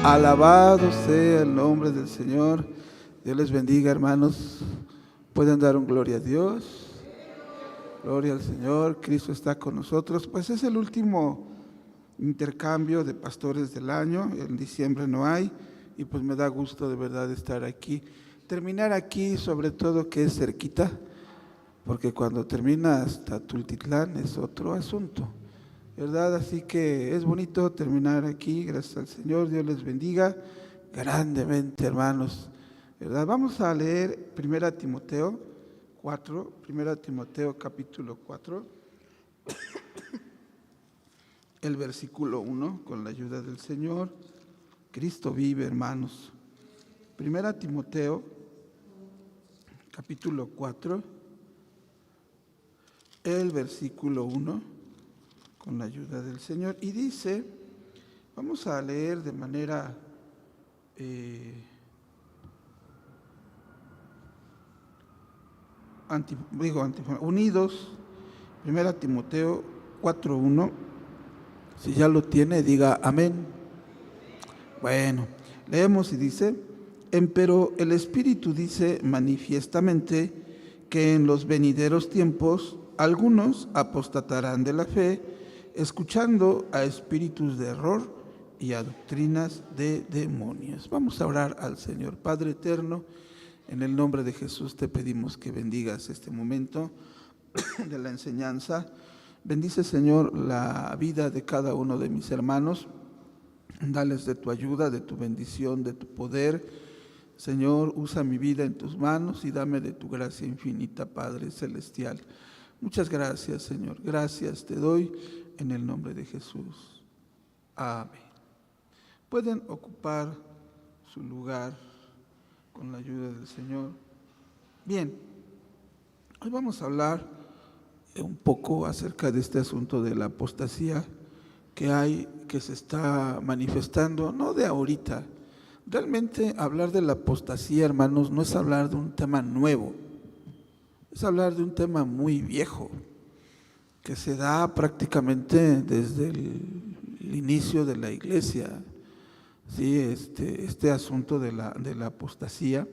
Alabado sea el nombre del Señor. Dios les bendiga, hermanos. Pueden dar un gloria a Dios. Gloria al Señor. Cristo está con nosotros. Pues es el último intercambio de pastores del año. En diciembre no hay. Y pues me da gusto de verdad estar aquí. Terminar aquí, sobre todo que es cerquita, porque cuando termina hasta Tultitlán es otro asunto, ¿verdad? Así que es bonito terminar aquí, gracias al Señor. Dios les bendiga grandemente, hermanos, ¿verdad? Vamos a leer 1 Timoteo 4, 1 Timoteo capítulo 4, el versículo 1, con la ayuda del Señor. Cristo vive, hermanos. 1 Timoteo capítulo 4, el versículo 1, con la ayuda del Señor. Y dice, vamos a leer de manera unidos. 1 Timoteo 4:1. Si ya lo tiene, diga amén. Bueno, leemos y dice: Empero el Espíritu dice manifiestamente que en los venideros tiempos algunos apostatarán de la fe, escuchando a espíritus de error y a doctrinas de demonios. Vamos a orar al Señor. Padre eterno, en el nombre de Jesús te pedimos que bendigas este momento de la enseñanza. Bendice, Señor, la vida de cada uno de mis hermanos. Dales de tu ayuda, de tu bendición, de tu poder. Señor, usa mi vida en tus manos y dame de tu gracia infinita, Padre celestial. Muchas gracias, Señor. Gracias te doy en el nombre de Jesús. Amén. Pueden ocupar su lugar con la ayuda del Señor. Bien, hoy vamos a hablar un poco acerca de este asunto de la apostasía que se está manifestando, no de ahorita. Realmente hablar de la apostasía, hermanos, no es hablar de un tema nuevo, es hablar de un tema muy viejo, que se da prácticamente desde el inicio de la iglesia. Sí, este asunto de la apostasía.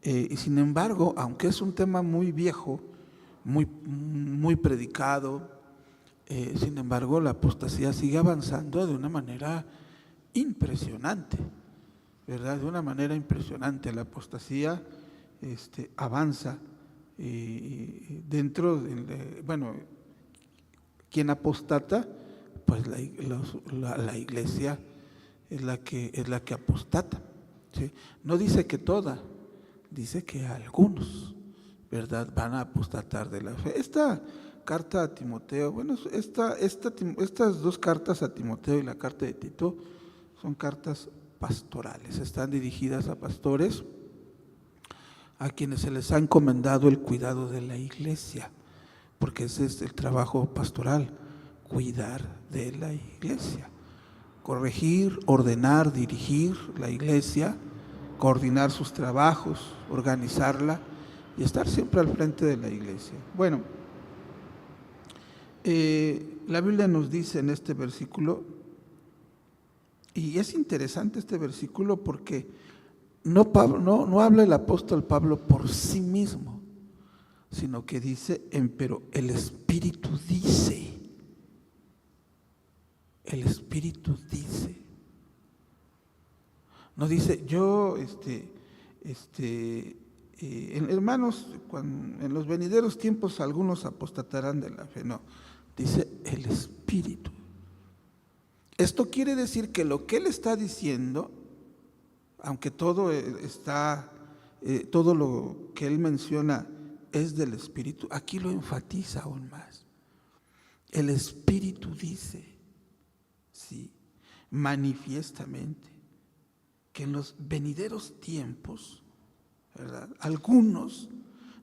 Y sin embargo, aunque es un tema muy viejo, muy predicado, sin embargo, la apostasía sigue avanzando de una manera impresionante, ¿verdad? De una manera impresionante. La apostasía avanza dentro de, bueno, quien apostata, pues la iglesia es la que apostata, ¿sí? No dice que toda, dice que algunos, ¿verdad?, van a apostatar de la fe. Esta carta a Timoteo, bueno, estas dos cartas a Timoteo y la carta de Tito son cartas pastorales, están dirigidas a pastores a quienes se les ha encomendado el cuidado de la iglesia, porque ese es el trabajo pastoral, cuidar de la iglesia, corregir, ordenar, dirigir la iglesia, coordinar sus trabajos, organizarla y estar siempre al frente de la iglesia. Bueno, la Biblia nos dice en este versículo, y es interesante este versículo porque no habla el apóstol Pablo por sí mismo, sino que dice, empero el Espíritu dice. El Espíritu dice. No dice, yo, hermanos, en los venideros tiempos algunos apostatarán de la fe. No, dice el Espíritu. Esto quiere decir que lo que él está diciendo, aunque todo lo que él menciona es del Espíritu, aquí lo enfatiza aún más. El Espíritu dice, sí, manifiestamente, que en los venideros tiempos, ¿verdad?, algunos,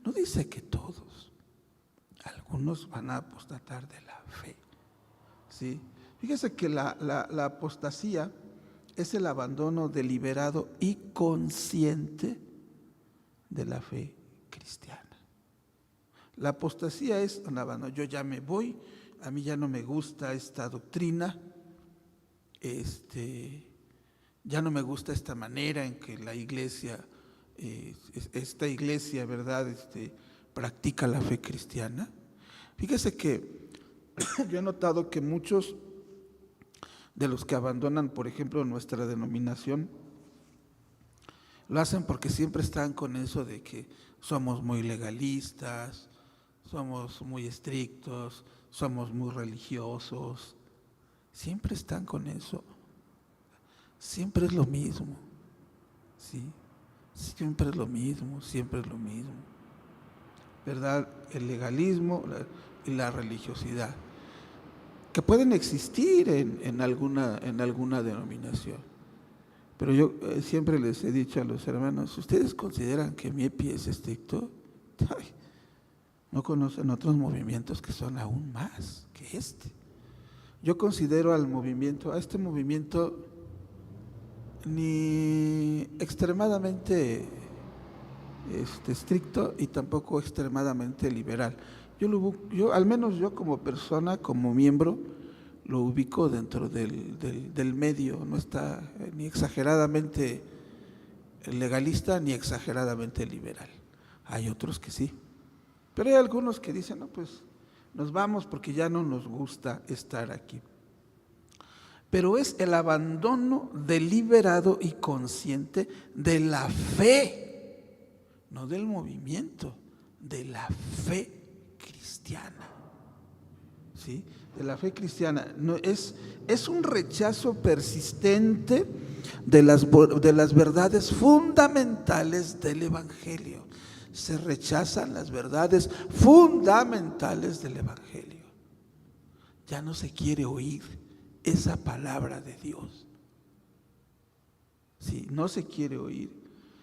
no dice que todos, algunos van a apostatar de la fe, ¿sí? Fíjese que la apostasía es el abandono deliberado y consciente de la fe cristiana. La apostasía es un abandono. Yo ya me voy, a mí ya no me gusta esta doctrina, ya no me gusta esta manera en que la iglesia, esta iglesia, ¿verdad?, practica la fe cristiana. Fíjese que yo he notado que muchos de los que abandonan, por ejemplo, nuestra denominación, lo hacen porque siempre están con eso de que somos muy legalistas, somos muy estrictos, somos muy religiosos. Siempre están con eso. Siempre es lo mismo, ¿sí? Siempre es lo mismo, siempre es lo mismo, ¿verdad? El legalismo y la religiosidad, que pueden existir en alguna denominación. Pero yo siempre les he dicho a los hermanos, ¿ustedes consideran que mi EPI es estricto? Ay, no conocen otros movimientos que son aún más que este. Yo considero a este movimiento ni extremadamente estricto y tampoco extremadamente liberal. Yo, al menos yo como persona, como miembro, lo ubico dentro del medio. No está ni exageradamente legalista ni exageradamente liberal. Hay otros que sí, pero hay algunos que dicen, no, pues nos vamos porque ya no nos gusta estar aquí. Pero es el abandono deliberado y consciente de la fe, no del movimiento, de la fe cristiana. ¿Sí? De la fe cristiana. No, es un rechazo persistente de las verdades fundamentales del Evangelio. Se rechazan las verdades fundamentales del Evangelio. Ya no se quiere oír esa palabra de Dios. Sí, no se quiere oír,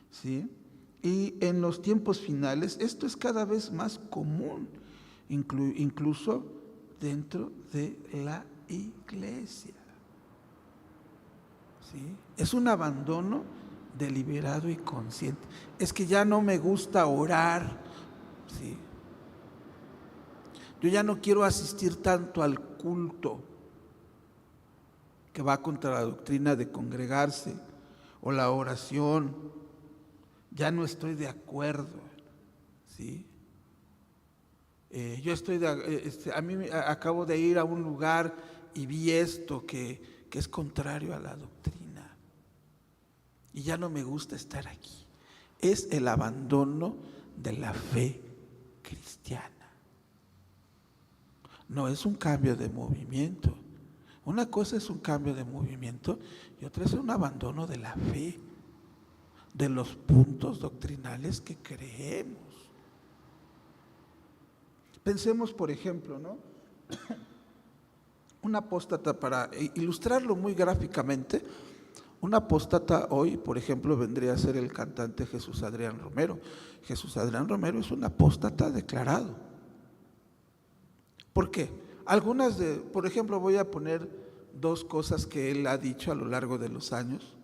¿sí? Y en los tiempos finales esto es cada vez más común, incluso dentro de la iglesia. ¿Sí? Es un abandono deliberado y consciente. Es que ya no me gusta orar, ¿sí? Yo ya no quiero asistir tanto al culto, que va contra la doctrina de congregarse, o la oración. Ya no estoy de acuerdo, ¿sí? Yo estoy acabo de ir a un lugar y vi esto que es contrario a la doctrina y ya no me gusta estar aquí. Es el abandono de la fe cristiana. No es un cambio de movimiento. Una cosa es un cambio de movimiento y otra es un abandono de la fe, de los puntos doctrinales que creemos. Pensemos, por ejemplo, ¿no? Un apóstata, para ilustrarlo muy gráficamente, un apóstata hoy, por ejemplo, vendría a ser el cantante Jesús Adrián Romero. Jesús Adrián Romero es un apóstata declarado. ¿Por qué? Por ejemplo, voy a poner dos cosas que él ha dicho a lo largo de los años.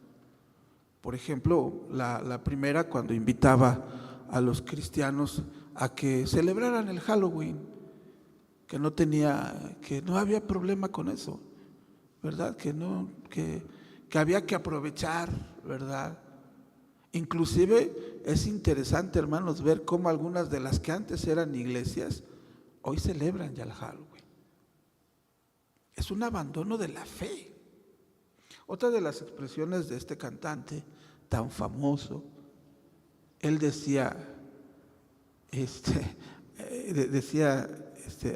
Por ejemplo, la primera, cuando invitaba a los cristianos a que celebraran el Halloween, que no había problema con eso, ¿verdad? Que había que aprovechar, ¿verdad? Inclusive es interesante, hermanos, ver cómo algunas de las que antes eran iglesias hoy celebran ya el Halloween. Es un abandono de la fe. Otra de las expresiones de este cantante tan famoso, él decía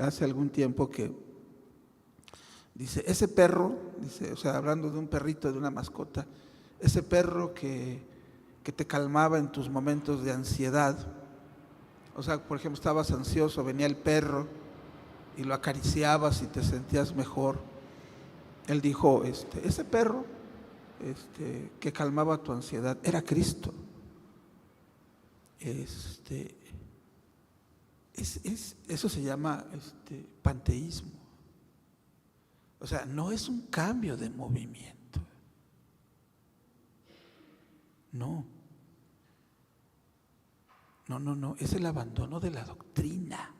hace algún tiempo que dice, ese perro, dice, o sea, hablando de un perrito, de una mascota, ese perro que te calmaba en tus momentos de ansiedad. O sea, por ejemplo, estabas ansioso, venía el perro y lo acariciabas y te sentías mejor. Él dijo, ese perro que calmaba tu ansiedad era Cristo. Eso se llama panteísmo. O sea, no es un cambio de movimiento. No, es el abandono de la doctrina.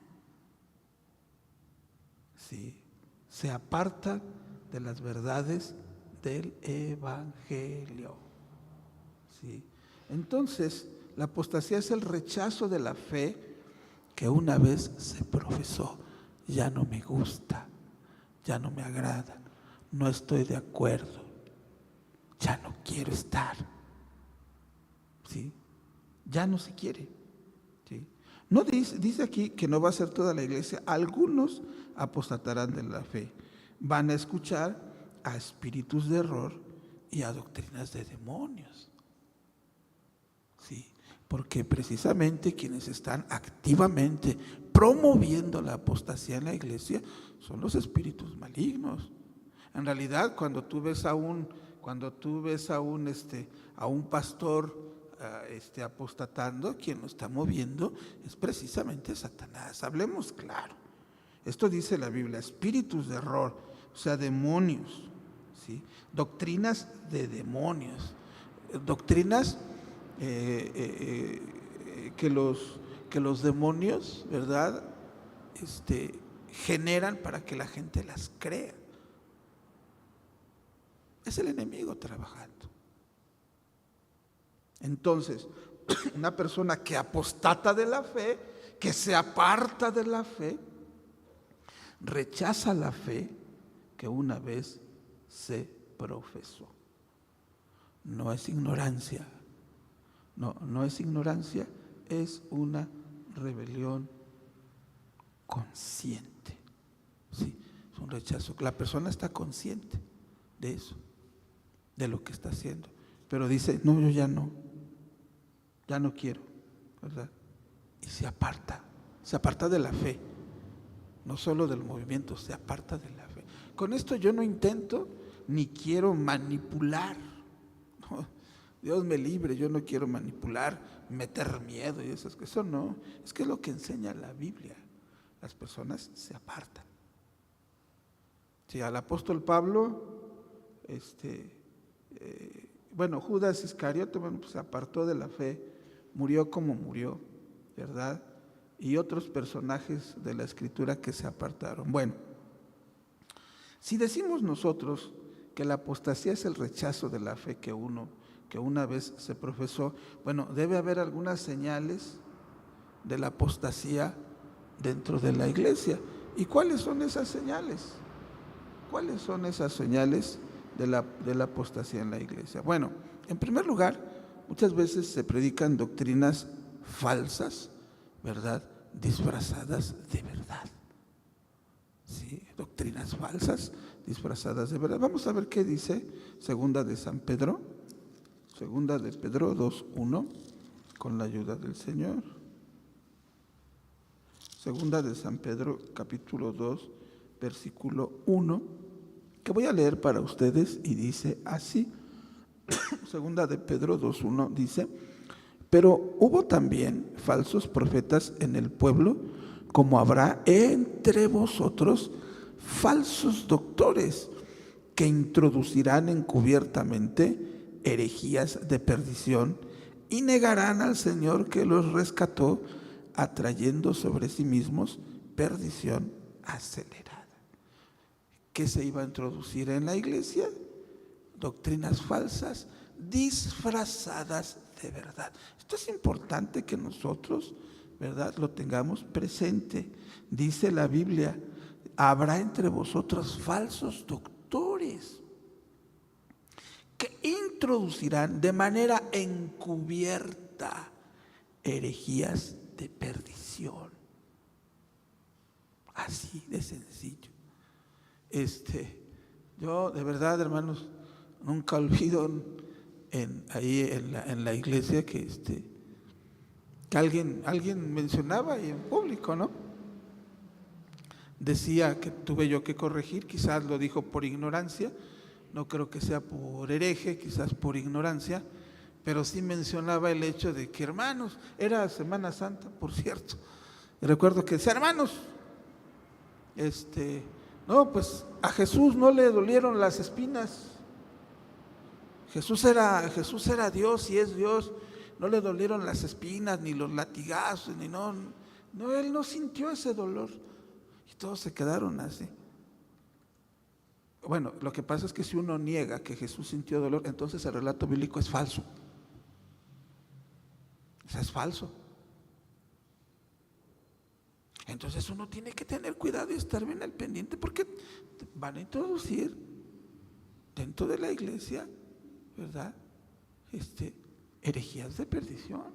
¿Sí? Se aparta de las verdades del Evangelio. ¿Sí? Entonces, la apostasía es el rechazo de la fe que una vez se profesó. Ya no me gusta, ya no me agrada, no estoy de acuerdo, ya no quiero estar. ¿Sí? Ya no se quiere. ¿Sí? No dice aquí que no va a ser toda la iglesia. Algunos apostatarán de la fe. Van a escuchar a espíritus de error y a doctrinas de demonios. ¿Sí? Porque precisamente quienes están activamente promoviendo la apostasía en la iglesia son los espíritus malignos. En realidad, cuando tú ves a un pastor apostatando, quien lo está moviendo es precisamente Satanás. Hablemos claro. Esto dice la Biblia, espíritus de error, o sea, demonios, ¿sí? Doctrinas de demonios, doctrinas que los demonios, ¿verdad? Generan para que la gente las crea. Es el enemigo trabajando. Entonces, una persona que apostata de la fe, que se aparta de la fe, rechaza la fe que una vez se profesó. No es ignorancia, no es ignorancia, es una rebelión consciente. Sí, es un rechazo. La persona está consciente de eso, de lo que está haciendo, pero dice, no, yo ya no quiero, ¿verdad? Y se aparta de la fe, no solo del movimiento, se aparta de la fe. Con esto yo no intento ni quiero manipular, ¿no? Dios me libre, yo no quiero manipular, meter miedo y esas cosas, eso no, es que es lo que enseña la Biblia. Las personas se apartan. Sí, al apóstol Pablo, Judas Iscariote, pues se apartó de la fe, murió como murió, ¿verdad? Y otros personajes de la Escritura que se apartaron. Bueno, si decimos nosotros que la apostasía es el rechazo de la fe que una vez se profesó, bueno, debe haber algunas señales de la apostasía dentro de la iglesia. ¿Y cuáles son esas señales? ¿Cuáles son esas señales de la apostasía en la iglesia? Bueno, en primer lugar, muchas veces se predican doctrinas falsas, ¿verdad? Disfrazadas de verdad. Sí, doctrinas falsas disfrazadas de verdad. Vamos a ver qué dice Segunda de Pedro 2:1, con la ayuda del Señor. Segunda de San Pedro, capítulo 2, versículo 1, que voy a leer para ustedes y dice así. Segunda de Pedro 2:1 dice: pero hubo también falsos profetas en el pueblo, como habrá entre vosotros falsos doctores, que introducirán encubiertamente herejías de perdición y negarán al Señor que los rescató, atrayendo sobre sí mismos perdición acelerada. ¿Qué se iba a introducir en la iglesia? Doctrinas falsas disfrazadas de verdad. Esto es importante que nosotros, ¿verdad?, lo tengamos presente. Dice la Biblia, habrá entre vosotros falsos doctores que introducirán de manera encubierta herejías de perdición. Así de sencillo. Yo de verdad, hermanos, nunca olvido ahí en la iglesia que alguien mencionaba y en público, ¿no? Decía que tuve yo que corregir, quizás lo dijo por ignorancia, no creo que sea por hereje, quizás por ignorancia, pero sí mencionaba el hecho de que, hermanos, era Semana Santa, por cierto, y recuerdo que decía, hermanos, no, pues a Jesús no le dolieron las espinas. Jesús era Dios y es Dios, no le dolieron las espinas, ni los latigazos, no, él no sintió ese dolor. Y todos se quedaron así. Bueno, lo que pasa es que si uno niega que Jesús sintió dolor, entonces el relato bíblico es falso. O sea, es falso. Entonces uno tiene que tener cuidado y estar bien al pendiente, porque van a introducir dentro de la iglesia, ¿verdad? Herejías de perdición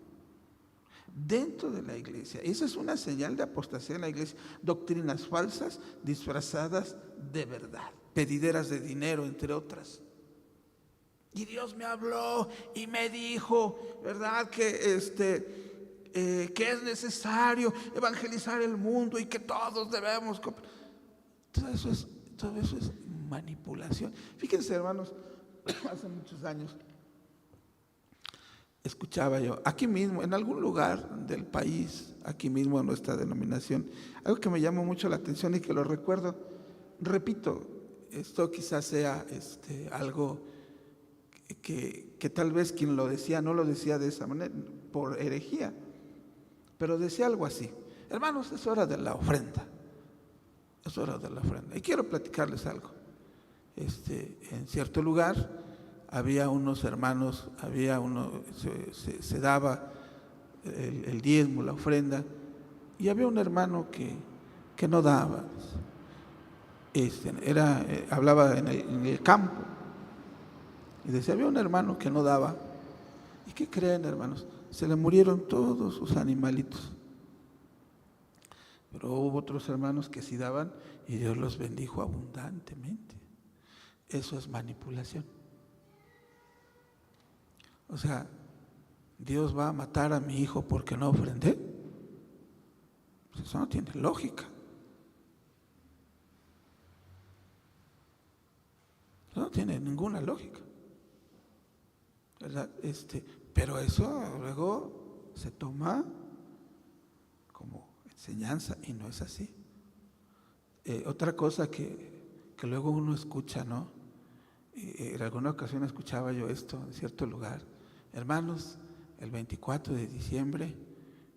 dentro de la iglesia. Esa es una señal de apostasía en la iglesia. Doctrinas falsas disfrazadas de verdad, pedideras de dinero, entre otras. Y Dios me habló y me dijo, ¿verdad?, que es necesario evangelizar el mundo y que todos debemos. Todo eso es manipulación. Fíjense, hermanos, hace muchos años escuchaba yo, aquí mismo, en algún lugar del país, aquí mismo en nuestra denominación, algo que me llamó mucho la atención y que lo recuerdo. Repito, esto quizás sea algo que tal vez quien lo decía no lo decía de esa manera, por herejía, pero decía algo así: hermanos, es hora de la ofrenda, es hora de la ofrenda. Y quiero platicarles algo. En cierto lugar había unos hermanos, se daba el diezmo, la ofrenda, y había un hermano que no daba. Hablaba en el campo, y decía, había un hermano que no daba. ¿Y qué creen, hermanos? Se le murieron todos sus animalitos. Pero hubo otros hermanos que sí daban y Dios los bendijo abundantemente. Eso es manipulación. O sea, ¿Dios va a matar a mi hijo porque no ofrendé? Pues eso no tiene lógica. Eso no tiene ninguna lógica, ¿verdad? Pero eso luego se toma como enseñanza y no es así. Otra cosa que luego uno escucha, ¿no? En alguna ocasión escuchaba yo esto en cierto lugar: hermanos, el 24 de diciembre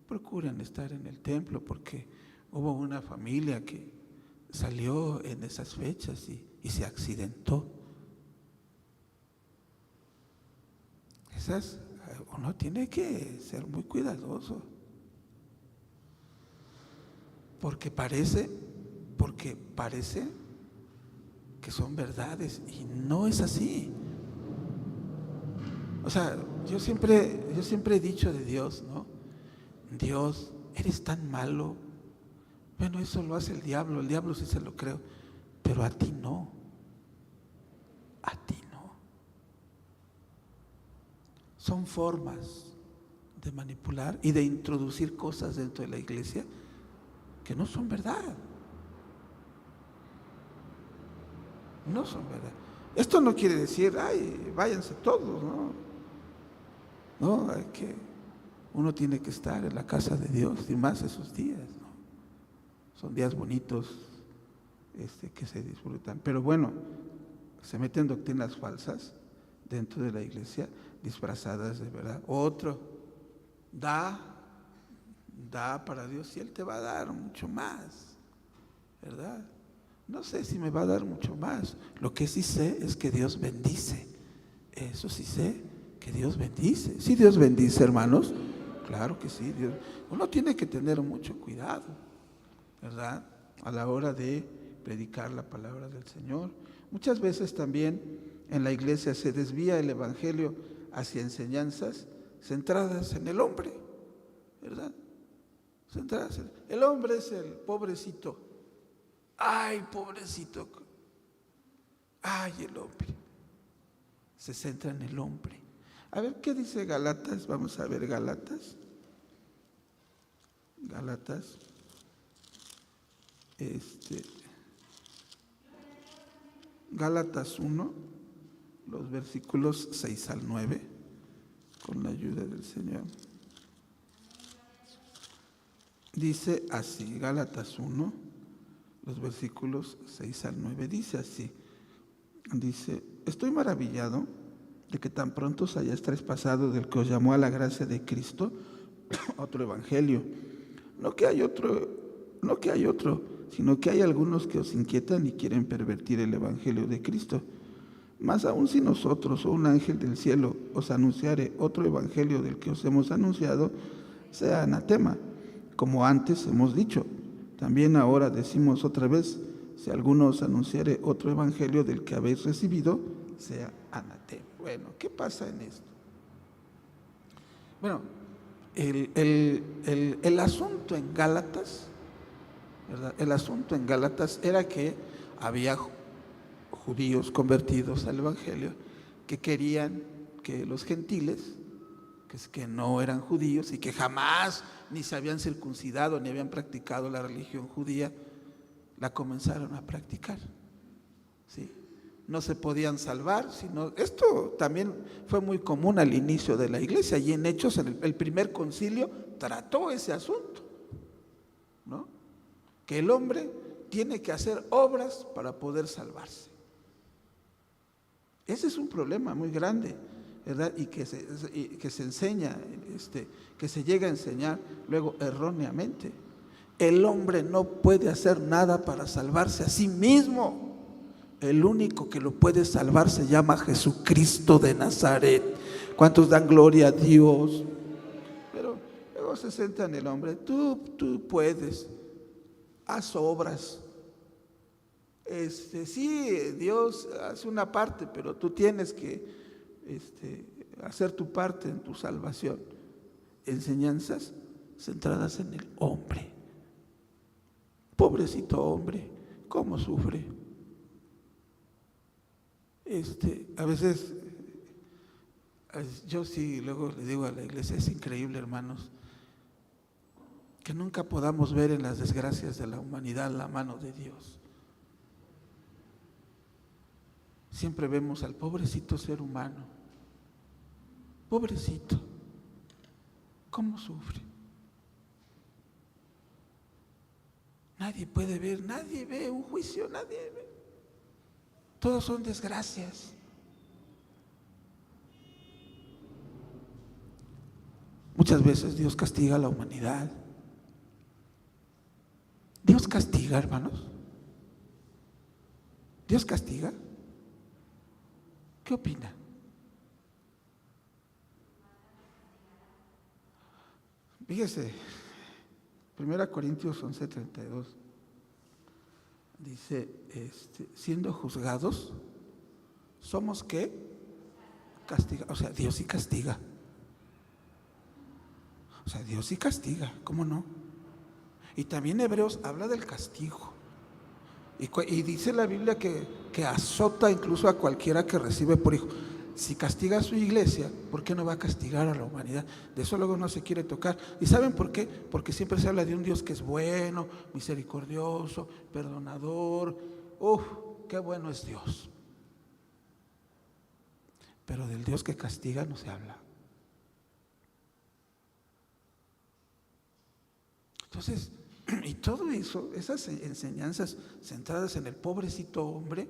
procuren estar en el templo porque hubo una familia que salió en esas fechas y se accidentó. Uno tiene que ser muy cuidadoso, porque parece que son verdades y no es así. O sea, yo siempre he dicho de Dios, ¿no? Dios, eres tan malo. Bueno, eso lo hace el diablo sí se lo creo, pero a ti no. A ti no. Son formas de manipular y de introducir cosas dentro de la iglesia que no son verdad. No son verdad. Esto no quiere decir, ay, váyanse todos, ¿no? No, uno tiene que estar en la casa de Dios y más esos días, ¿no? Son días bonitos que se disfrutan. Pero bueno, se meten doctrinas falsas dentro de la iglesia, disfrazadas de verdad. Otro, da para Dios y Él te va a dar mucho más, ¿verdad? No sé si me va a dar mucho más. Lo que sí sé es que Dios bendice. Eso sí sé, que Dios bendice. Sí, Dios bendice, hermanos. Claro que sí. Uno tiene que tener mucho cuidado, ¿verdad?, a la hora de predicar la palabra del Señor. Muchas veces también en la iglesia se desvía el evangelio hacia enseñanzas centradas en el hombre, ¿verdad? El hombre es el pobrecito. Ay, pobrecito. Ay, el hombre. Se centra en el hombre. A ver, ¿qué dice Gálatas? Vamos a ver Gálatas. Gálatas 1, los versículos 6 al 9, con la ayuda del Señor. Dice así, Gálatas 1, los versículos 6 al 9, dice así. Dice, estoy maravillado de que tan pronto os hayáis traspasado del que os llamó a la gracia de Cristo, otro evangelio. No que hay otro no que hay otro, sino que hay algunos que os inquietan y quieren pervertir el evangelio de Cristo. Más aún si nosotros o un ángel del cielo os anunciare otro evangelio del que os hemos anunciado, sea anatema, como antes hemos dicho. También ahora decimos otra vez, si alguno os anunciare otro evangelio del que habéis recibido, sea anatema. Bueno, ¿qué pasa en esto? Bueno, el asunto en Gálatas, ¿verdad? El asunto en Gálatas era que había judíos convertidos al evangelio que querían que los gentiles, que no eran judíos y que jamás ni se habían circuncidado ni habían practicado la religión judía, la comenzaron a practicar. ¿Sí? No se podían salvar, sino esto también fue muy común al inicio de la iglesia, y en Hechos, el primer concilio trató ese asunto, ¿no? Que el hombre tiene que hacer obras para poder salvarse. Ese es un problema muy grande, ¿verdad? Y que se enseña, que se llega a enseñar luego erróneamente. El hombre no puede hacer nada para salvarse a sí mismo. El único que lo puede salvar se llama Jesucristo de Nazaret. ¿Cuántos dan gloria a Dios? Pero luego se centra en el hombre. Tú puedes, haz obras. Sí, Dios hace una parte, pero tú tienes que hacer tu parte en tu salvación. Enseñanzas centradas en el hombre. Pobrecito hombre, ¿cómo sufre? A veces yo sí, luego le digo a la iglesia, es increíble, hermanos, que nunca podamos ver en las desgracias de la humanidad la mano de Dios. Siempre vemos al pobrecito ser humano, pobrecito, ¿cómo sufre? Nadie puede ver, nadie ve un juicio, nadie ve. Todos son desgracias. Muchas veces Dios castiga a la humanidad. Dios castiga, hermanos. Dios castiga. ¿Qué opina? Fíjese, 1 Corintios 11:32 dice, siendo juzgados, ¿somos qué? Castiga, o sea, Dios sí castiga. O sea, Dios sí castiga, ¿cómo no? Y también Hebreos habla del castigo. Y dice la Biblia que azota incluso a cualquiera que recibe por hijo. Si castiga a su iglesia, ¿por qué no va a castigar a la humanidad? De eso luego no se quiere tocar. ¿Y saben por qué? Porque siempre se habla de un Dios que es bueno, misericordioso, perdonador. ¡Qué bueno es Dios! Pero del Dios que castiga no se habla. Entonces, y todo eso, esas enseñanzas centradas en el pobrecito hombre,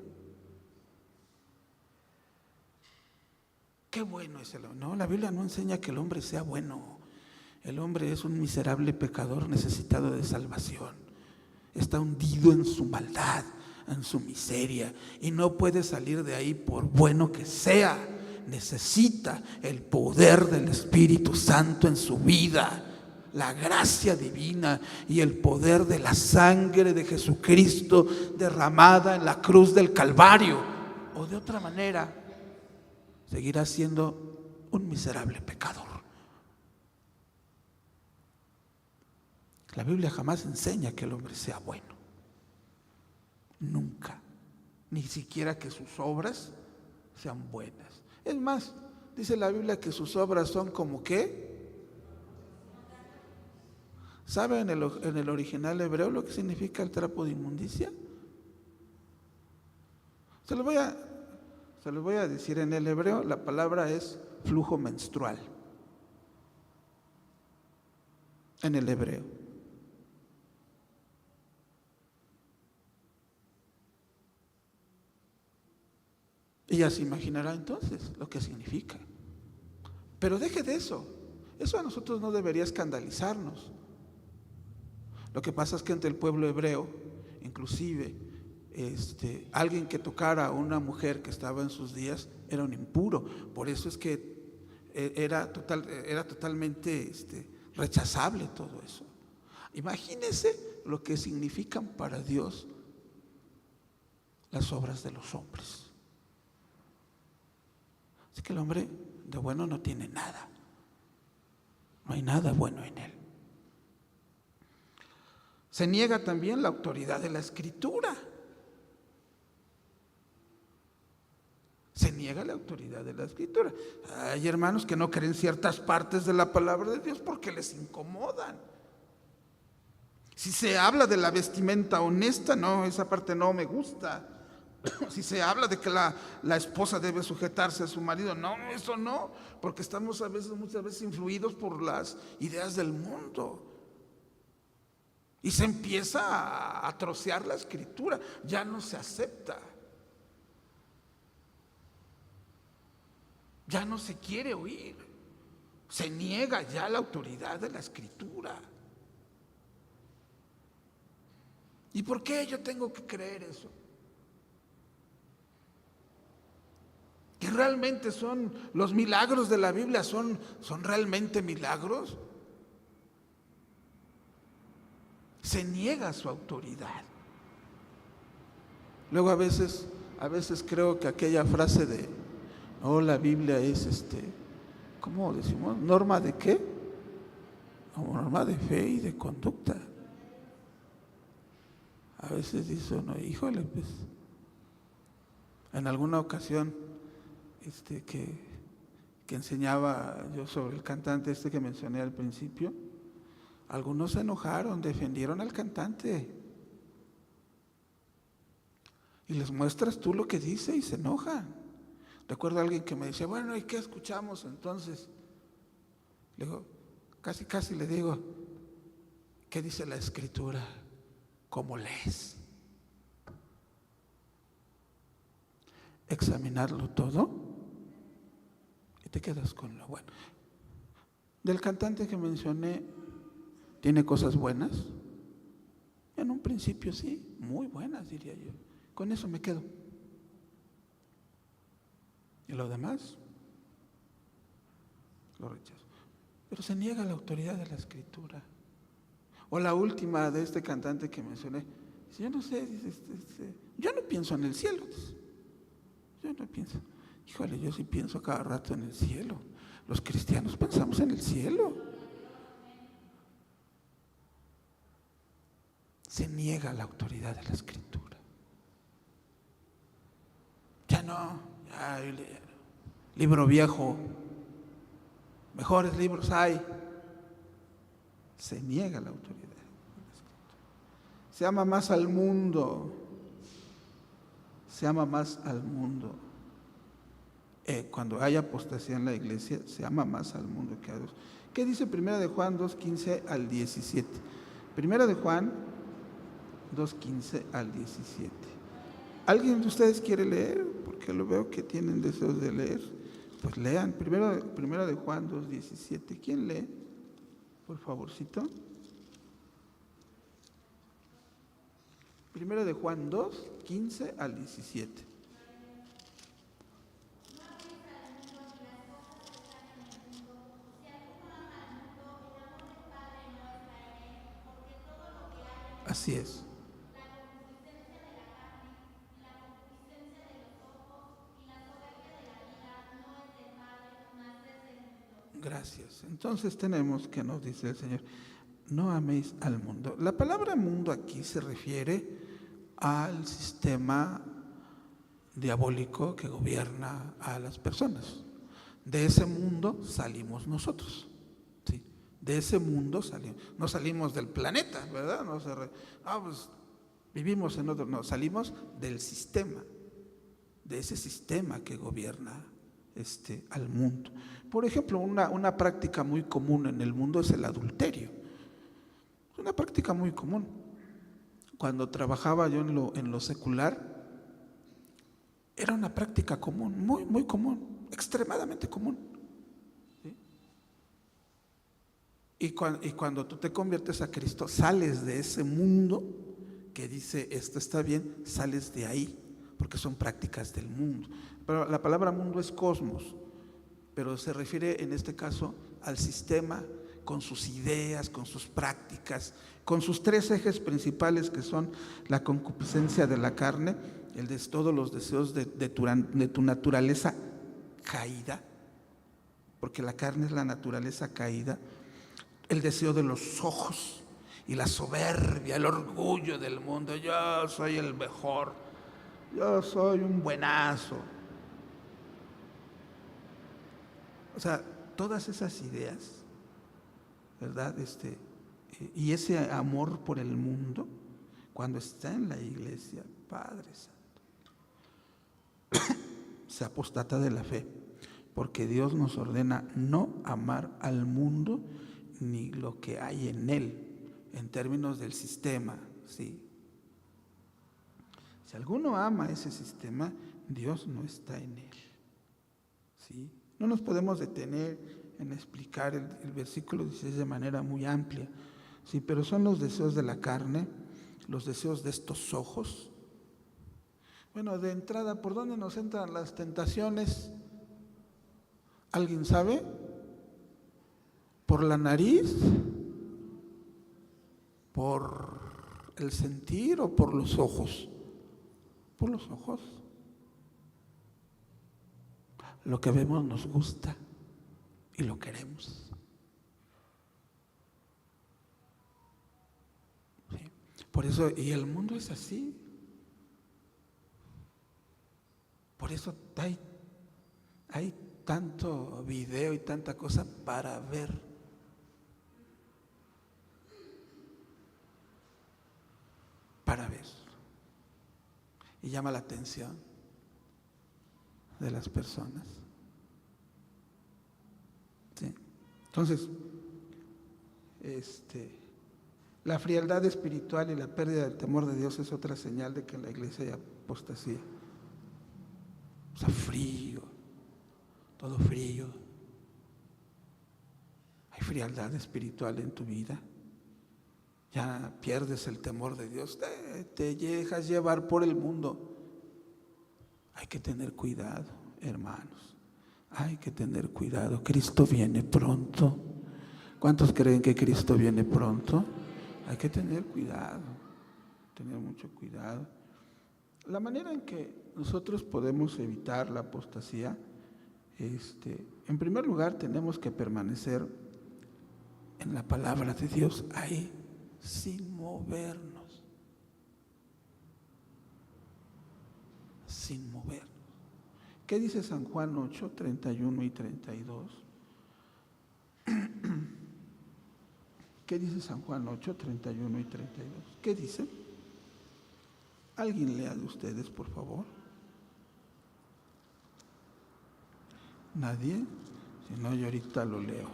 qué bueno es el hombre. No, la Biblia no enseña que el hombre sea bueno. El hombre es un miserable pecador necesitado de salvación. Está hundido en su maldad, en su miseria, y no puede salir de ahí por bueno que sea. Necesita el poder del Espíritu Santo en su vida, la gracia divina y el poder de la sangre de Jesucristo derramada en la cruz del Calvario. O de otra manera, seguirá siendo un miserable pecador. La Biblia jamás enseña que el hombre sea bueno. Nunca. Ni siquiera que sus obras sean buenas. Es más, dice la Biblia que sus obras son como ¿qué? ¿Sabe en el original hebreo lo que significa el trapo de inmundicia? Se lo voy a decir en el hebreo. La palabra es flujo menstrual. En el hebreo. Y ya se imaginará entonces lo que significa. Pero deje de eso. Eso a nosotros no debería escandalizarnos. Lo que pasa es que entre el pueblo hebreo, inclusive, alguien que tocara a una mujer que estaba en sus días era un impuro. Por eso es que era totalmente rechazable todo eso. Imagínense lo que significan para Dios las obras de los hombres. Así que el hombre de bueno no tiene nada. No hay nada bueno en él. Se niega también la autoridad de la Escritura. Se niega la autoridad de la Escritura. Hay hermanos que no creen ciertas partes de la palabra de Dios porque les incomodan. Si se habla de la vestimenta honesta, no, esa parte no me gusta. Si se habla de que la esposa debe sujetarse a su marido, no, eso no, porque estamos muchas veces influidos por las ideas del mundo. Y se empieza a trocear la Escritura, ya no se acepta. Ya no se quiere oír. Se niega ya la autoridad de la Escritura. ¿Y por qué yo tengo que creer eso? ¿Que realmente son los milagros de la Biblia? ¿Son realmente milagros? Se niega su autoridad. Luego a veces creo que aquella frase de la Biblia es ¿cómo decimos? ¿Norma de qué? Norma de fe y de conducta. A veces dice uno, híjole, pues, en alguna ocasión que enseñaba yo sobre el cantante que mencioné al principio, algunos se enojaron, defendieron al cantante. Y les muestras tú lo que dice y se enojan. Recuerdo a alguien que me decía, bueno, ¿y qué escuchamos entonces? Le digo, casi le digo, ¿qué dice la Escritura? ¿Cómo lees? Examinarlo todo y te quedas con lo bueno. Del cantante que mencioné, ¿tiene cosas buenas? En un principio sí, muy buenas diría yo. Con eso me quedo. Y lo demás lo rechazo. Pero se niega la autoridad de la Escritura. O la última de este cantante que mencioné, yo no sé, yo no pienso en el cielo. Yo no pienso. Híjole, yo sí pienso cada rato en el cielo. Los cristianos pensamos en el cielo. Se niega la autoridad de la Escritura. Ya no, ya libro viejo, mejores libros hay. Se niega la autoridad. Se ama más al mundo. Se ama más al mundo. Cuando hay apostasía en la iglesia, se ama más al mundo que a Dios. ¿Qué dice 1 de Juan 2:15 al 17? 1 de Juan 2:15 al 17. ¿Alguien de ustedes quiere leer? Porque lo veo que tienen deseos de leer. Pues lean. Primero de Juan 2:17. ¿Quién lee? Por favorcito. 1 de Juan 2:15 al 17. Así es. Gracias. Entonces tenemos que nos dice el Señor, no améis al mundo. La palabra mundo aquí se refiere al sistema diabólico que gobierna a las personas. De ese mundo salimos nosotros. ¿Sí? De ese mundo salimos. No salimos del planeta, ¿verdad? Pues vivimos en otro. No, salimos del sistema. De ese sistema que gobierna al mundo. Por ejemplo, una práctica muy común en el mundo es el adulterio. Es una práctica muy común. Cuando trabajaba yo en lo secular, era una práctica común, muy, muy común, extremadamente común. ¿Sí? Y cuando tú te conviertes a Cristo, sales de ese mundo que dice esto está bien, sales de ahí, porque son prácticas del mundo. Pero la palabra mundo es cosmos, pero se refiere en este caso al sistema con sus ideas, con sus prácticas, con sus tres ejes principales, que son la concupiscencia de la carne, todos los deseos de tu naturaleza caída, porque la carne es la naturaleza caída, el deseo de los ojos y la soberbia, el orgullo del mundo. Yo soy el mejor, yo soy un buenazo. O sea, todas esas ideas, ¿verdad? Y ese amor por el mundo, cuando está en la iglesia, Padre Santo, se apostata de la fe, porque Dios nos ordena no amar al mundo ni lo que hay en él, en términos del sistema, ¿sí? Si alguno ama ese sistema, Dios no está en él, ¿sí? No nos podemos detener en explicar el versículo 16 de manera muy amplia, ¿sí? Pero son los deseos de la carne, los deseos de estos ojos. Bueno, de entrada, ¿por dónde nos entran las tentaciones? ¿Alguien sabe? ¿Por la nariz? ¿Por el sentir o por los ojos? Por los ojos. Lo que vemos nos gusta y lo queremos. ¿Sí? Por eso, y el mundo es así. Por eso hay tanto video y tanta cosa para ver. Para ver. Y llama la atención de las personas. ¿Sí? Entonces, la frialdad espiritual y la pérdida del temor de Dios es otra señal de que en la iglesia hay apostasía. O sea, frío, todo frío. Hay frialdad espiritual en tu vida. Ya pierdes el temor de Dios, te dejas llevar por el mundo. Hay que tener cuidado, hermanos. Hay que tener cuidado. Cristo viene pronto. ¿Cuántos creen que Cristo viene pronto? Hay que tener cuidado, tener mucho cuidado. La manera en que nosotros podemos evitar la apostasía, en primer lugar tenemos que permanecer en la palabra de Dios, ahí, sin movernos. Sin movernos. ¿Qué dice San Juan 8, 31 y 32? ¿Qué dice San Juan 8, 31 y 32? ¿Qué dice? ¿Alguien lea de ustedes, por favor? ¿Nadie? Si no, yo ahorita lo leo.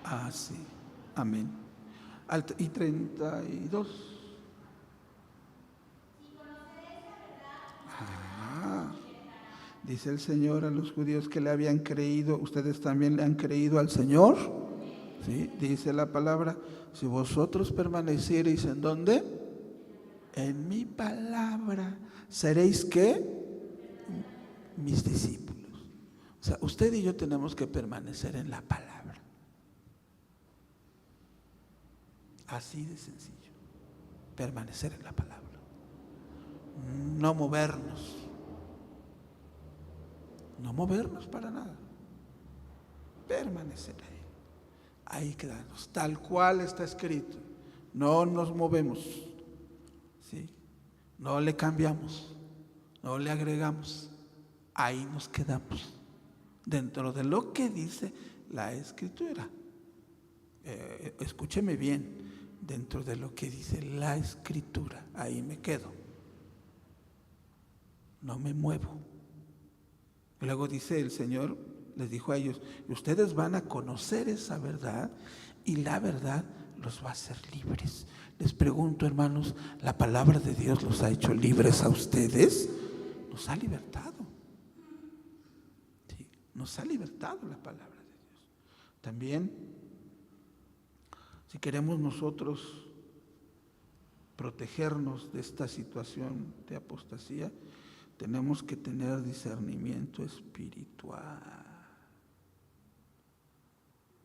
Ah, sí. Amén. Y 32. Dice el Señor a los judíos que le habían creído, ¿ustedes también le han creído al Señor? ¿Sí? Dice la palabra, si vosotros permaneciereis ¿en dónde? En mi palabra, ¿seréis qué? Mis discípulos. O sea, usted y yo tenemos que permanecer en la palabra. Así de sencillo. Permanecer en la palabra. No movernos. No movernos para nada. Permanecer ahí. Ahí quedarnos. Tal cual está escrito. No nos movemos. ¿Sí? No le cambiamos. No le agregamos. Ahí nos quedamos. Dentro de lo que dice la Escritura. Escúcheme bien. Dentro de lo que dice la Escritura. Ahí me quedo. No me muevo. Luego dice el Señor, les dijo a ellos, ustedes van a conocer esa verdad y la verdad los va a hacer libres. Les pregunto, hermanos, ¿la palabra de Dios los ha hecho libres a ustedes? nos ha libertado. ¿Sí? Nos ha libertado la palabra de Dios. También, si queremos nosotros protegernos de esta situación de apostasía, tenemos que tener discernimiento espiritual.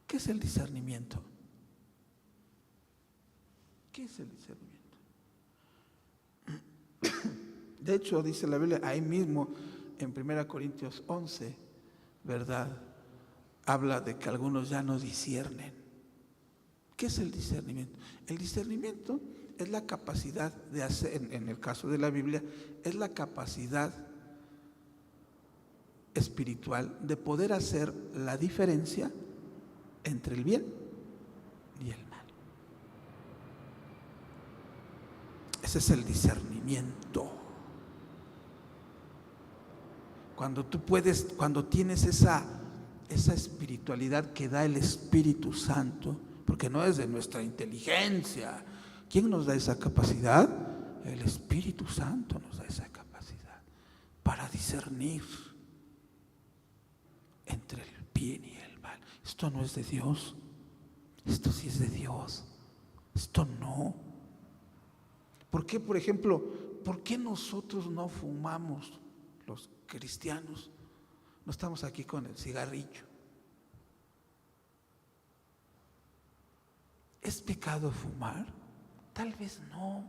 ¿Qué es el discernimiento? ¿Qué es el discernimiento? De hecho, dice la Biblia, ahí mismo en 1 Corintios 11, ¿verdad? Habla de que algunos ya no disciernen. ¿Qué es el discernimiento? El discernimiento es la capacidad de hacer, en el caso de la Biblia, es la capacidad espiritual de poder hacer la diferencia entre el bien y el mal. Ese es el discernimiento. Cuando tú puedes, cuando tienes esa espiritualidad que da el Espíritu Santo, porque no es de nuestra inteligencia. ¿Quién nos da esa capacidad? El Espíritu Santo nos da esa capacidad para discernir entre el bien y el mal. Esto no es de Dios, esto sí es de Dios, esto no. ¿Por qué, por ejemplo, por qué nosotros no fumamos, los cristianos? No estamos aquí con el cigarrillo. ¿Es pecado fumar? Tal vez no.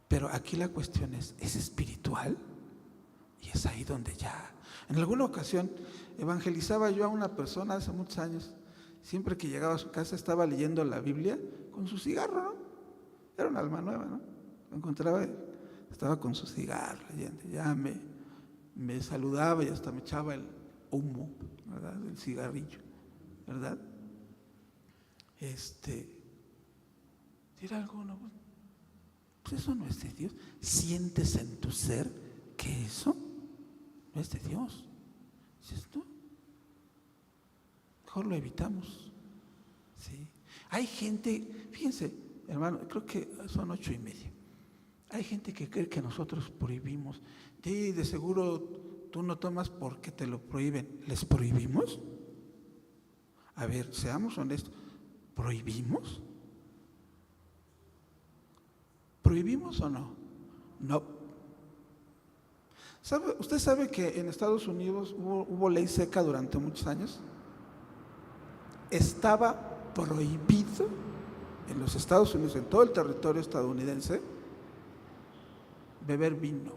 Pero aquí la cuestión es espiritual, y es ahí donde ya. En alguna ocasión evangelizaba yo a una persona hace muchos años. Siempre que llegaba a su casa estaba leyendo la Biblia con su cigarro, ¿no? Era un alma nueva, ¿no? Lo encontraba, estaba con su cigarro leyendo. Ya me saludaba y hasta me echaba el humo, ¿verdad? Del cigarrillo, ¿verdad? Era algo, ¿no? Pues eso no es de Dios. Sientes en tu ser que eso no es de Dios. ¿Dices tú? Mejor lo evitamos. ¿Sí? Hay gente, fíjense, hermano, creo que son 8:30. Hay gente que cree que nosotros prohibimos. Sí, de seguro tú no tomas porque te lo prohíben. ¿Les prohibimos? A ver, seamos honestos. ¿Prohibimos? ¿Prohibimos o no? No. ¿Usted sabe que en Estados Unidos hubo ley seca durante muchos años? Estaba prohibido en los Estados Unidos, en todo el territorio estadounidense, beber vino.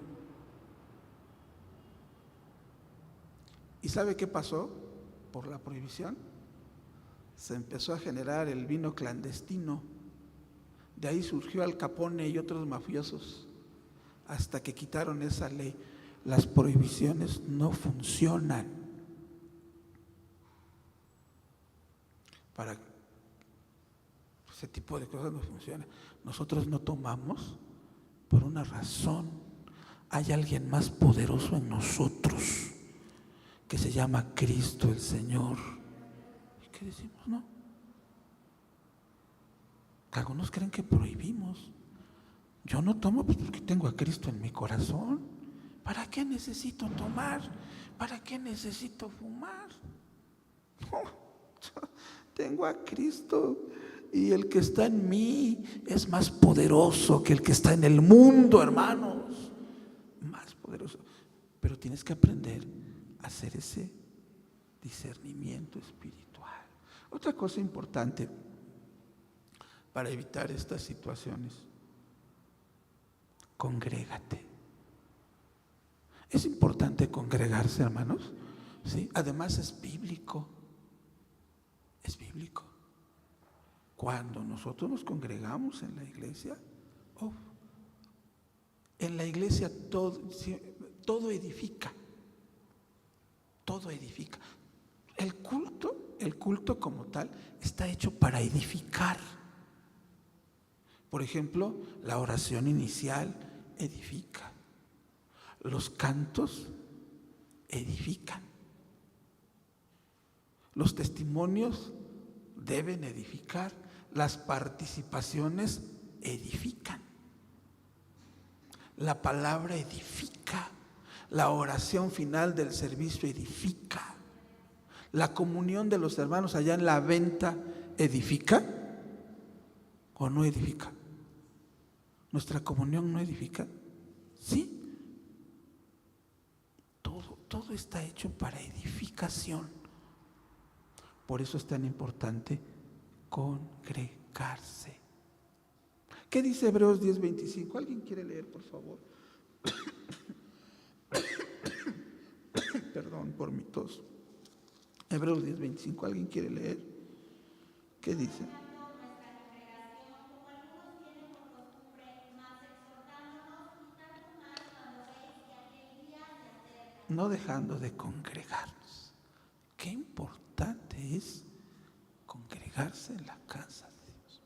¿Y sabe qué pasó? Por la prohibición se empezó a generar el vino clandestino. De ahí surgió Al Capone y otros mafiosos, hasta que quitaron esa ley. Las prohibiciones no funcionan. Para ese tipo de cosas no funciona. Nosotros no tomamos por una razón. Hay alguien más poderoso en nosotros que se llama Cristo el Señor. ¿Y qué decimos? No. Algunos creen que prohibimos. Yo no tomo pues porque tengo a Cristo en mi corazón. ¿Para qué necesito tomar? ¿Para qué necesito fumar? No, yo tengo a Cristo y el que está en mí es más poderoso que el que está en el mundo, hermanos. Más poderoso. Pero tienes que aprender a hacer ese discernimiento espiritual. Otra cosa importante para evitar estas situaciones: congrégate. Es importante congregarse, hermanos, ¿sí? Además es bíblico. Es bíblico. Cuando nosotros nos congregamos en la iglesia, en la iglesia todo edifica. Todo edifica. El culto como tal está hecho para edificar. Por ejemplo, la oración inicial edifica. Los cantos edifican. Los testimonios deben edificar. Las participaciones edifican. La palabra edifica. La oración final del servicio edifica. La comunión de los hermanos allá en la venta edifica o no edifica. ¿Nuestra comunión no edifica? Sí. Todo está hecho para edificación. Por eso es tan importante congregarse. ¿Qué dice Hebreos 10:25? ¿Alguien quiere leer, por favor? Perdón por mi tos. Hebreos 10:25, ¿alguien quiere leer? ¿Qué dice? No dejando de congregarnos. Qué importante es congregarse en la casa de Dios.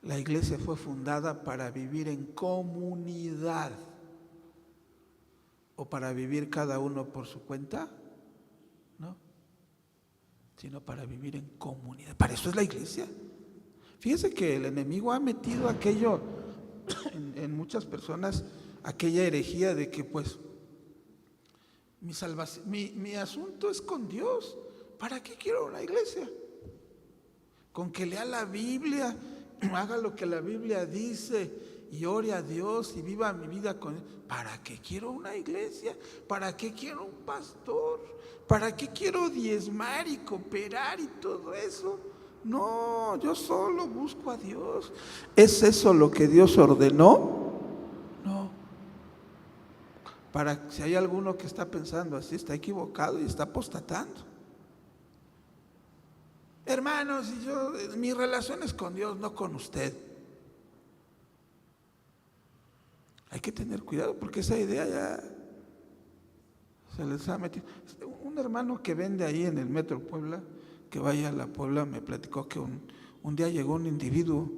La iglesia fue fundada para vivir en comunidad. ¿O para vivir cada uno por su cuenta? No, sino para vivir en comunidad. Para eso es la iglesia. Fíjese que el enemigo ha metido aquello en muchas personas, aquella herejía de que pues mi salvación, mi asunto es con Dios. ¿Para qué quiero una iglesia? Con que lea la Biblia, haga lo que la Biblia dice y ore a Dios y viva mi vida con Él. ¿Para qué quiero una iglesia? ¿Para qué quiero un pastor? ¿Para qué quiero diezmar y cooperar y todo eso? No, yo solo busco a Dios. ¿Es eso lo que Dios ordenó? No. Para si hay alguno que está pensando así, está equivocado y está apostatando. Hermanos, mi relación es con Dios, no con usted. Hay que tener cuidado porque esa idea ya se les ha metido. Un hermano que vende ahí en el Metro Puebla, que vaya a la Puebla, me platicó que un día llegó un individuo,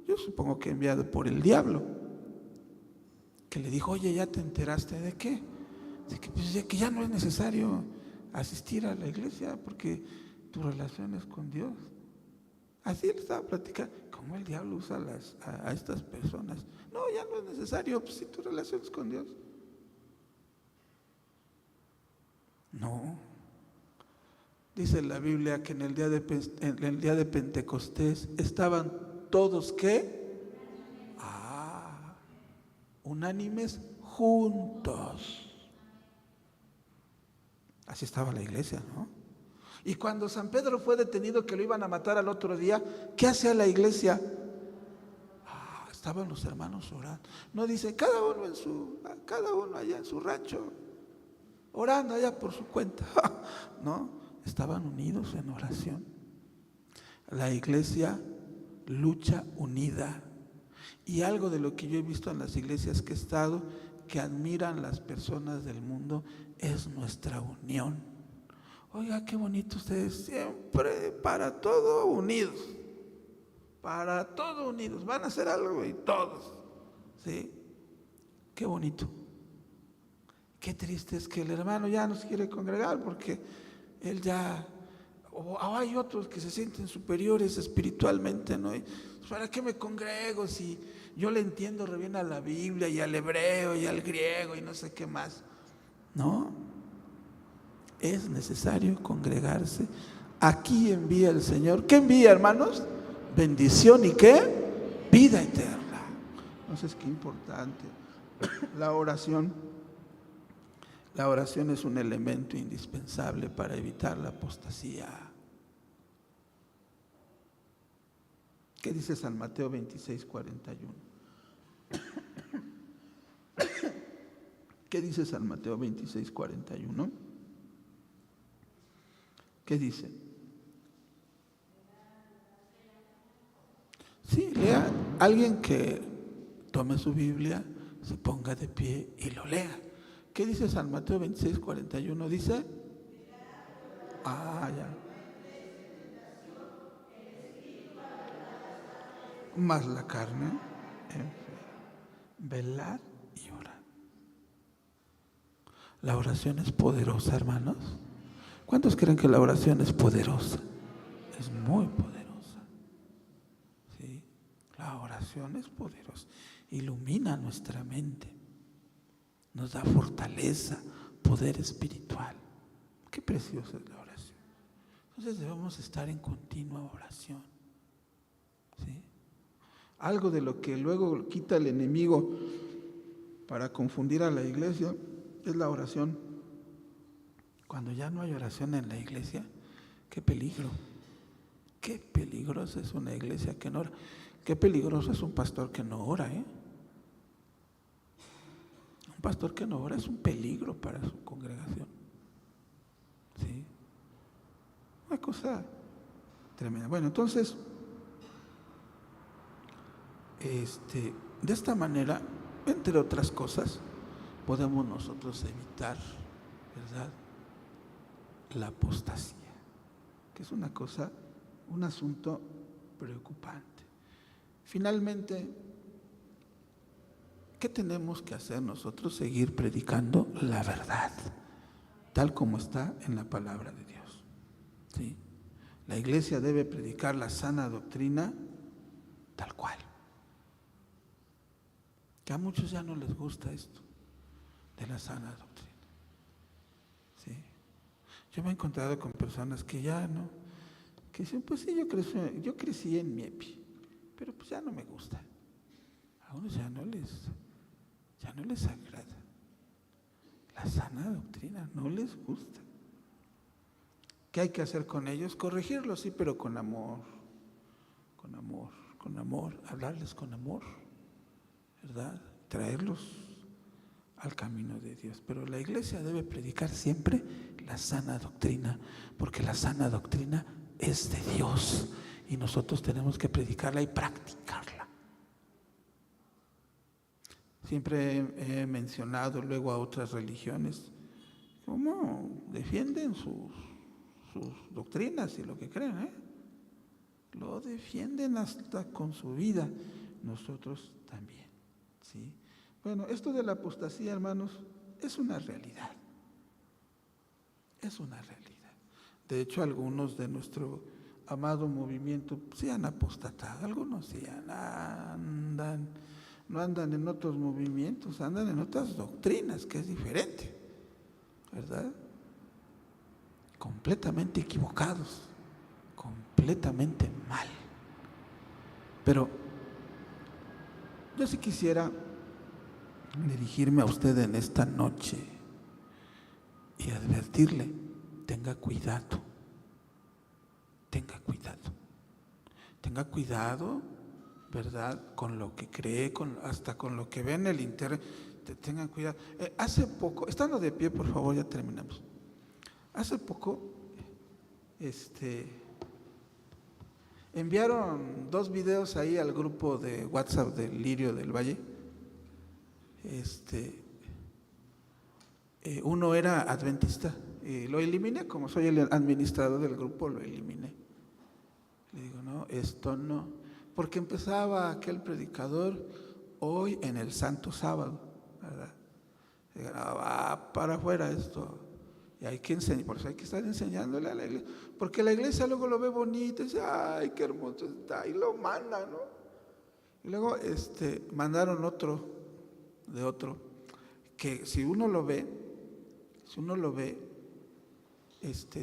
yo supongo que enviado por el diablo, que le dijo: oye, ¿ya te enteraste de qué? Pues, que ya no es necesario asistir a la iglesia porque tu relación es con Dios. Así él estaba platicando, cómo el diablo usa a estas personas. No, ya no es necesario, pues si tu relación es con Dios. No. Dice la Biblia que en el día de Pentecostés estaban todos, ¿qué? Unánimes juntos. Así estaba la iglesia, ¿no? Y cuando San Pedro fue detenido, que lo iban a matar al otro día, ¿qué hacía la iglesia? Estaban los hermanos orando. No dice cada uno allá en su rancho, orando allá por su cuenta. No, estaban unidos en oración. La iglesia lucha unida. Y algo de lo que yo he visto en las iglesias que he estado, que admiran las personas del mundo, es nuestra unión. Oiga, qué bonito ustedes, siempre para todo unidos. Para todo unidos. Van a hacer algo y todos. ¿Sí? Qué bonito. Qué triste es que el hermano ya no se quiere congregar porque él ya, o hay otros que se sienten superiores espiritualmente, ¿no? ¿Para qué me congrego si yo le entiendo re bien a la Biblia y al hebreo y al griego y no sé qué más? No, es necesario congregarse. Aquí envía el Señor. ¿Qué envía, hermanos? Bendición y ¿qué? Vida eterna. Entonces, qué importante. La oración es un elemento indispensable para evitar la apostasía. ¿Qué dice San Mateo 26:41? ¿Qué dice San Mateo 26:41? ¿Qué dice? Sí, lea. Alguien que tome su Biblia, se ponga de pie y lo lea. ¿Qué dice San Mateo 26:41? Dice, ya. Más la carne, velad y orad. La oración es poderosa, hermanos. ¿Cuántos creen que la oración es poderosa? Es muy poderosa. ¿Sí? oración es poderosa, ilumina nuestra mente, nos da fortaleza, poder espiritual. Qué preciosa es la oración. Entonces debemos estar en continua oración, ¿sí? Algo de lo que luego quita el enemigo para confundir a la iglesia es la oración. Cuando ya no hay oración en la iglesia, qué peligro. Qué peligrosa es una iglesia que no ora. Qué peligroso es un pastor que no ora, ¿eh? Un pastor que no ora es un peligro para su congregación. ¿Sí? Una cosa tremenda. Bueno, entonces, de esta manera, entre otras cosas, podemos nosotros evitar, ¿verdad?, la apostasía, que es una cosa, un asunto preocupante. Finalmente, ¿qué tenemos que hacer nosotros? Seguir predicando la verdad, tal como está en la palabra de Dios, ¿sí? La iglesia debe predicar la sana doctrina tal cual. Que a muchos ya no les gusta esto de la sana doctrina, ¿sí? Yo me he encontrado con personas que ya no, que dicen, pues sí, yo crecí en Miepi, pero pues ya no me gusta. A unos ya no les agrada. La sana doctrina no les gusta. ¿Qué hay que hacer con ellos? Corregirlos, sí, pero con amor, hablarles con amor, ¿verdad? Traerlos al camino de Dios. Pero la iglesia debe predicar siempre la sana doctrina, porque la sana doctrina es de Dios y nosotros tenemos que predicarla y practicarla. Siempre he mencionado luego a otras religiones cómo defienden sus doctrinas y lo que creen, ¿eh? Lo defienden hasta con su vida. Nosotros también, ¿sí? Bueno, esto de la apostasía, hermanos, es una realidad. Es una realidad. De hecho, algunos de nuestro amado movimiento se han apostatado. Algunos sí no andan en otros movimientos, andan en otras doctrinas, que es diferente, ¿verdad? Completamente equivocados, completamente mal. Pero yo sí quisiera dirigirme a usted en esta noche y advertirle, tenga cuidado, ¿verdad?, con lo que cree, hasta con lo que ve en el internet. Tengan cuidado. Hace poco, estando de pie, por favor, ya terminamos. Hace poco, enviaron 2 videos ahí al grupo de WhatsApp del Lirio del Valle. Uno era adventista y lo eliminé, como soy el administrador del grupo, lo eliminé. Le digo, no, esto no, porque empezaba aquel predicador hoy en el Santo Sábado, ¿verdad? Digo, no, va para afuera esto. Y hay que enseñar, por eso hay que estar enseñándole a la iglesia, porque la iglesia luego lo ve bonito y dice, ay, qué hermoso está, y lo manda, ¿no? Y luego mandaron otro, que si uno lo ve,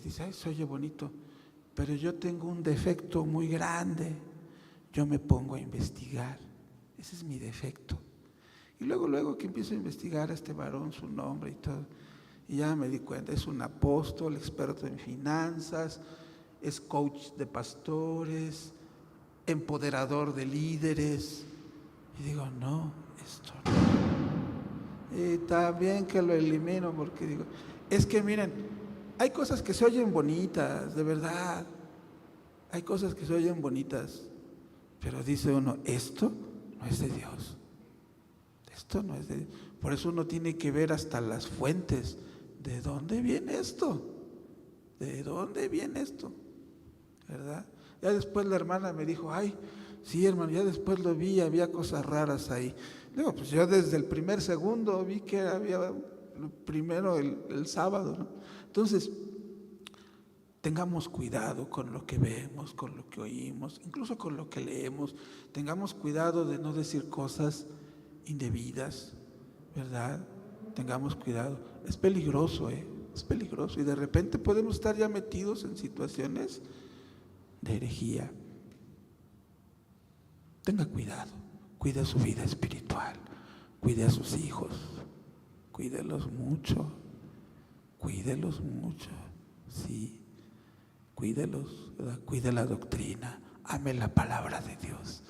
dice, ay, se oye bonito, pero yo tengo un defecto muy grande, yo me pongo a investigar, ese es mi defecto. Y luego que empiezo a investigar a este varón, su nombre y todo, y ya me di cuenta, es un apóstol, experto en finanzas, es coach de pastores, empoderador de líderes. Y digo, no, esto no. Y está bien que lo elimino, porque digo, es que miren, hay cosas que se oyen bonitas, de verdad. Hay cosas que se oyen bonitas, pero dice uno, esto no es de Dios. Esto no es de Dios. Por eso uno tiene que ver hasta las fuentes. ¿De dónde viene esto? ¿De dónde viene esto? ¿Verdad? Ya después la hermana me dijo, ay, sí, hermano, ya después lo vi, había cosas raras ahí. Digo, pues yo desde el primer segundo vi que había primero el sábado, ¿no? Entonces, Tengamos cuidado con lo que vemos, con lo que oímos, incluso con lo que leemos. Tengamos cuidado de no decir cosas indebidas, ¿verdad? Tengamos cuidado. Es peligroso, es peligroso. Y de repente podemos estar ya metidos en situaciones de herejía. Tenga cuidado, cuide su vida espiritual, cuide a sus hijos, cuídelos mucho, sí. Cuídelos, ¿verdad? Cuide la doctrina, ame la palabra de Dios.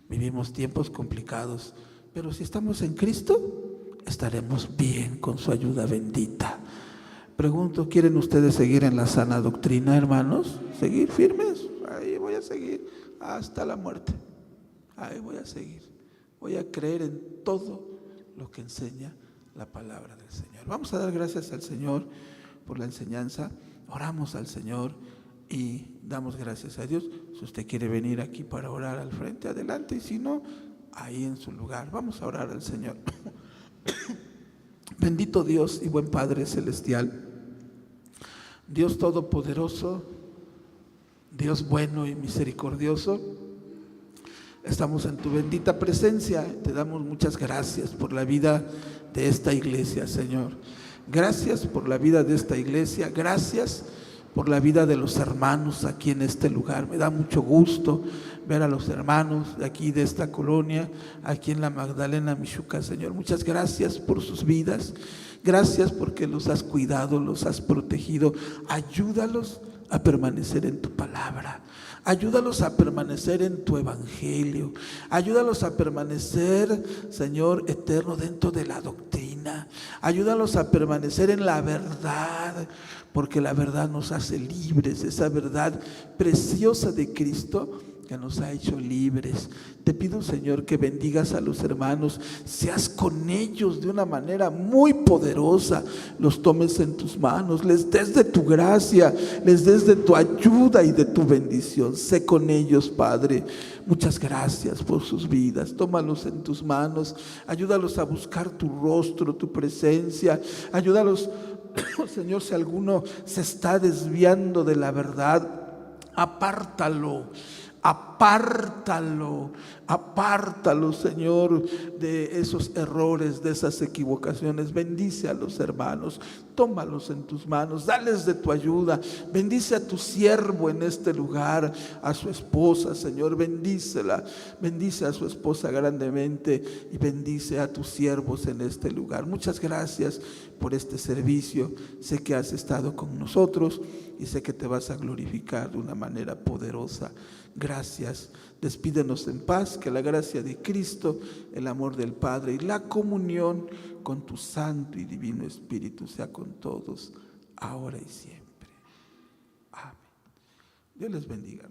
Vivimos tiempos complicados, pero si estamos en Cristo, estaremos bien con su ayuda bendita. Pregunto, ¿quieren ustedes seguir en la sana doctrina, hermanos? ¿Seguir firmes? Ahí voy a seguir hasta la muerte. Ahí voy a seguir. Voy a creer en todo lo que enseña la palabra del Señor. Vamos a dar gracias al Señor por la enseñanza. Oramos al Señor y damos gracias a Dios. Si usted quiere venir aquí para orar al frente, adelante, y si no, ahí en su lugar. Vamos a orar al Señor. Bendito Dios y buen Padre celestial, Dios todopoderoso, Dios bueno y misericordioso, estamos en tu bendita presencia. Te damos muchas gracias por la vida de esta iglesia, Señor. Gracias por la vida de esta iglesia. Gracias por la vida de los hermanos aquí en este lugar. Me da mucho gusto ver a los hermanos de aquí, de esta colonia, aquí en la Magdalena, Mixhuca, Señor. Muchas gracias por sus vidas. Gracias porque los has cuidado, los has protegido. Ayúdalos a permanecer en tu palabra. Ayúdalos a permanecer en tu evangelio. Ayúdalos a permanecer, Señor eterno, dentro de la doctrina. Ayúdalos a permanecer en la verdad, porque la verdad nos hace libres. Esa verdad preciosa de Cristo que nos ha hecho libres. Te pido, Señor, que bendigas a los hermanos, seas con ellos de una manera muy poderosa, los tomes en tus manos, les des de tu gracia, les des de tu ayuda y de tu bendición. Sé con ellos, Padre. Muchas gracias por sus vidas. Tómalos en tus manos, ayúdalos a buscar tu rostro, tu presencia. Ayúdalos, Señor, si alguno se está desviando de la verdad, apártalo, Señor, de esos errores, de esas equivocaciones. Bendice a los hermanos, tómalos en tus manos, dales de tu ayuda. Bendice a tu siervo en este lugar, a su esposa, Señor, bendícela. Bendice a su esposa grandemente y bendice a tus siervos en este lugar. Muchas gracias por este servicio. Sé que has estado con nosotros y sé que te vas a glorificar de una manera poderosa. Gracias. Despídenos en paz. Que la gracia de Cristo, el amor del Padre y la comunión con tu Santo y Divino Espíritu sea con todos, ahora y siempre. Amén. Dios les bendiga.